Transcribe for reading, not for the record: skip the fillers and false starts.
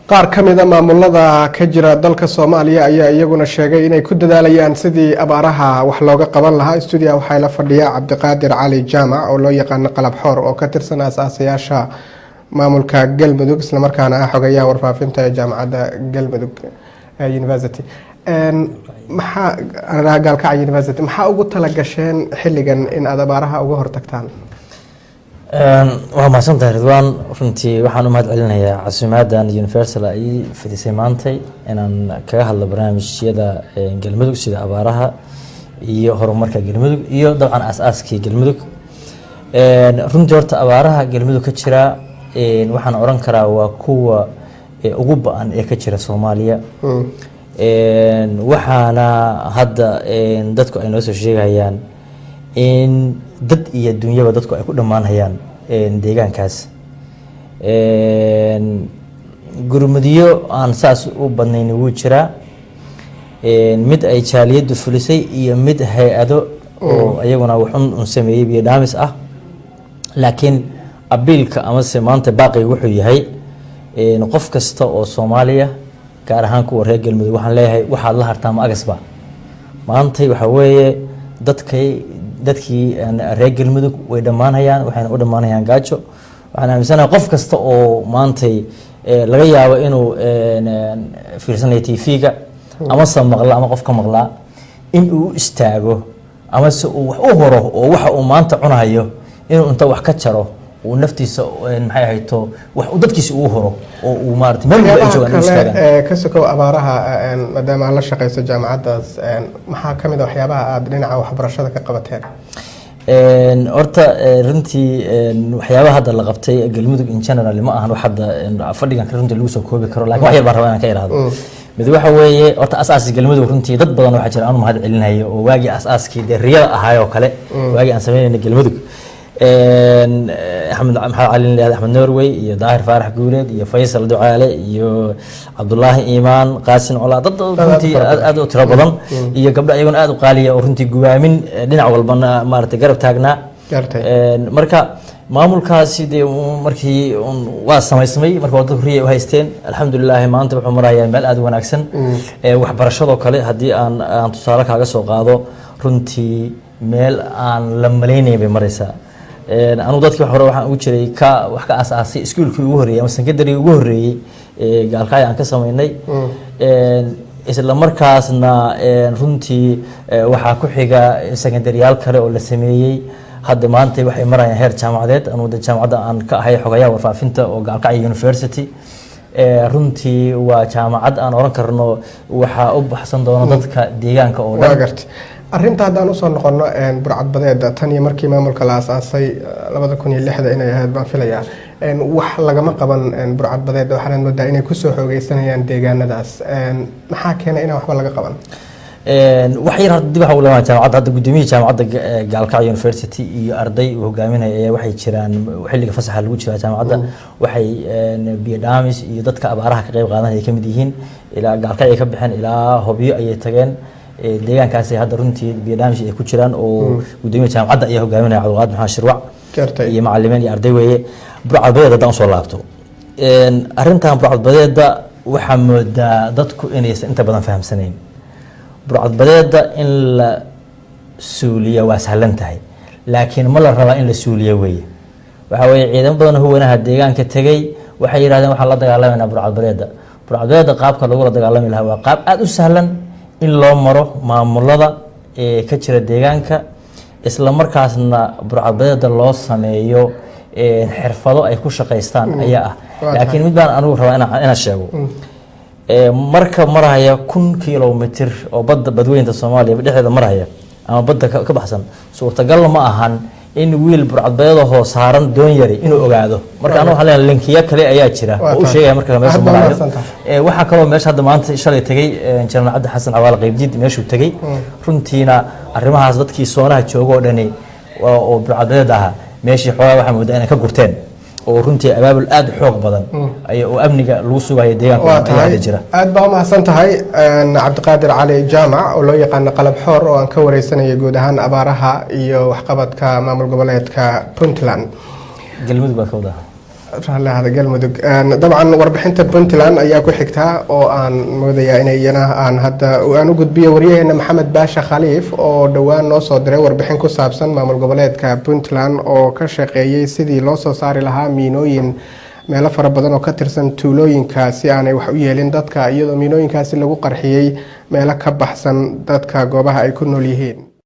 qaar ka mid ah maamulada ka jira dalka Soomaaliya ayaa iyaguna sheegay inay ku dadaalayaan sidii abaaraha wax looga qaban lahaa. Studio waxaa la fadhiya Cabdiqaadir Cali Jaamac oo loo yaqaan qalab xoor oo ka tirsan aasaasiyaasha maamulka Galmudug isla markaana ah xogayaha warfaafinta ee jaamacadda Galmudug University. maxaa Gaalkacyo University maxaa ugu tala gasheen xilligan in aad abaaraha uga hortagtaan? waa mahadsantahay Ridwaan. runtii waxaan u mahad celinayaa casuumadan Universal ay fidisay maantay inaan kaga hadlo barnaamijyada Galmudug sida abaaraha iyo horumarka Galmudug iyo dabcan aasaaskii Galmudug. runtii horta abaaraha Galmudug ka jira waxaan oran karaa waa kuwa ugu ba'an ee ka jira Soomaaliya. waxaana hadda dadku ay noo soo sheegayaan in dad iyo dunyaba dadku ay ku dhamaanayaan deegaankaas. gurmadiyo aan saas u badnayn wuu jiraa, mid ay jaaliyadu fulisay iyo mid hay-ado oo ayaguna waxun sameeyay biyo dhaamis ah. laakiin abiilka amase maanta baaqi wuxuu yahay qof kasta oo Soomaaliya gaar ahaan kuwa reer Galmudug waxaan leeyahay waxaad la hartaa ma agasba. maantay waxa weeye dadkii reer Galmudug way dhamaanayaan, waxayna u dhamaanayaan gaajo. waxaan aaminsanahay qof kasta oo maantay laga yaabo inuu fiirsanayo TV-ga ama maqla ama qof ka maqla in uu istaago ama se uu wax u horo oo waxa uu maanta cunayo inuu inta wax ka jaro uu naftiisa maxay hayto wax uu dadkiisa uu horo oo uu maartay meel ay joogaan istaagan. ka sokow abaaraha maadaama la shaqeyso jaamacadaas maxaa kamid ah waxyaabaha aad dhinaca waxbarashada ka qabateen? horta runtii waxyaabaha hadda la qabtay Galmudug in general ma ahan wax hadda fadhigan runtii lagu soo koobi karo, laakiin wax yar baan rabaa inaan ka iraahdo. mid waxa weeye horta asaasi Galmudug runtii dad badan waxa jira aan mahad celinayo oo waagi asaaskii riyada ahaayoo kale waagi aan sameeynay Galmudug. أحمد علي أحمد نوروي iyo Daahir Faarax Guuleed iyo Faysal Ducaale iyo Cabdullaahi Iimaan Qaasin Ola dad runtii aad u tiro badan iyo gabdho ayaguna aad u qaaliya oo runtii gubaamin dhinac walbana maartay garab taagnaa. marka maamulkaasi markii waa samaysmay marka wadada horiye u haysteen alxamdulillah maanta wuxuu marayaa meel aad u wanaagsan. waxbarashado kale hadii aan tusaale kaaga soo qaado runtii meel aan la maleynay bay maraysaa. anu dadkii hore waxaan ugu jiray wax ka asaasay iskuulkii ugu horeeyay ama secondary ugu horeeyay Gaalkacyo aan ka sameynay. isla markaasna runtii waxaa ku xiga secondaryal kale oo la sameeyay. hadda maanta waxay marayaan heer jaamacadeed. anu jaamacadda aan ka ahay xogayaha warfaafinta oo Gaalkacyo University. runtii waa jaamacad aan oran karno waxa u baxsan doona dadka deegaanka oo dhan. arrinta haddaan usoo noqono burcadbadeeda tan iyo markii maamulka la aasaasay 2006 inay ahayd baan filayaa wax lagama qaban burcadbadeeda waxaan moodaa inay kusoo xoogeysanayaan deegaanadaas. maxaa keenay inaan waxba laga qaban? wax yar dib waxa uu leeyahay jaamacadda hadda gudoomiyaha jaamacadda Gaalkacyo University iyo arday uu hogaaminaya waxay jiraan xilliga fasaxa lagu jira jaamacadda waxay biyo dhaamis iyo dadka abaaraha ka qayb qaadanaya kamid yihiin ilaa Gaalkacyo ka bixin ilaa Hobyo ayay tageen. deegaankaasi hadda runtii biyo dhaamis ay ku jiraan oo gudoomiyaha jaamacadda ayaa hogaaminaya Cabdiqaadir Maxamed Shirwac iyo macallimiin iyo arday weeye. burcadbadeeda hadaan soo laabto arrintan burcadbadeeda waxaa moodaa dadku inaysan inta badan fahamsanayn. burcadbadeeda in la suuliyo waa sahlan tahay laakiin ma la rabaa in la suuliyo weeye. waxa weeye ciidan badan huwanaha deegaanka tagay waxay yiraahdeen waxaan la dagaalamayna burcadbadeeda qaabka lagu la dagaalami lahaa waa qaab aad u sahlan in loo maro maamulada ka jira deegaanka isla markaasna burcadbadeeda loo sameeyo xirfado ay ku shaqeystaan ayaa ah. laakiin mid baan anigu rabaa inaan sheego marka maraya 1,000 kilomitir oo badweynta Soomaaliya dhexdeeda maraya ama badda ka baxsan suurtagal ma ahan in wiil burcadbadeeda hoos saaran doon yari inuu ogaado. marka anu waxaan leeyahay linkiya kale ayaa jira oo u sheegaya marka meesha marayo. waxa kale oo meesha hadda maanta shalay tagay General Cabdi Xasan Cawaale Qaybdiid meeshuu tagay runtiina arrimahaas dadkii soonaha joogo dhani oo burcadbadeeda ah meeshii xoogaa waxa moodaa inay ka gurteen oo runtii abaabul aad xoog badan ay oo amniga lagu sugayo deegaanka ayaa jira. aad baa mahadsan tahay Cabdiqaadir Cali Jaamac oo loo yaqaan qalab xoor oo aan ka wareysanay guud ahaan abaaraha iyo waxqabadka maamul goboleedka Puntland. Galmudug baa ka wada raalaha galmudug dabcan warbixinta Puntland ayaa ku xigta oo aan moodaya inay iyana aan u gudbiyo waryaheena Maxamed Baasha Khaliif oo dhawaan noo soo diray warbixin ku saabsan maamul goboleedka Puntland oo ka shaqeeyay sidii loo soo saari lahaa miinooyin meelo fara badan oo ka tirsan tuulooyinkaasi aanay wax u yeelin dadka iyadoo miinooyinkaasi lagu qarxiyay meelo ka baxsan dadka goobaha ay ku nool yihiin.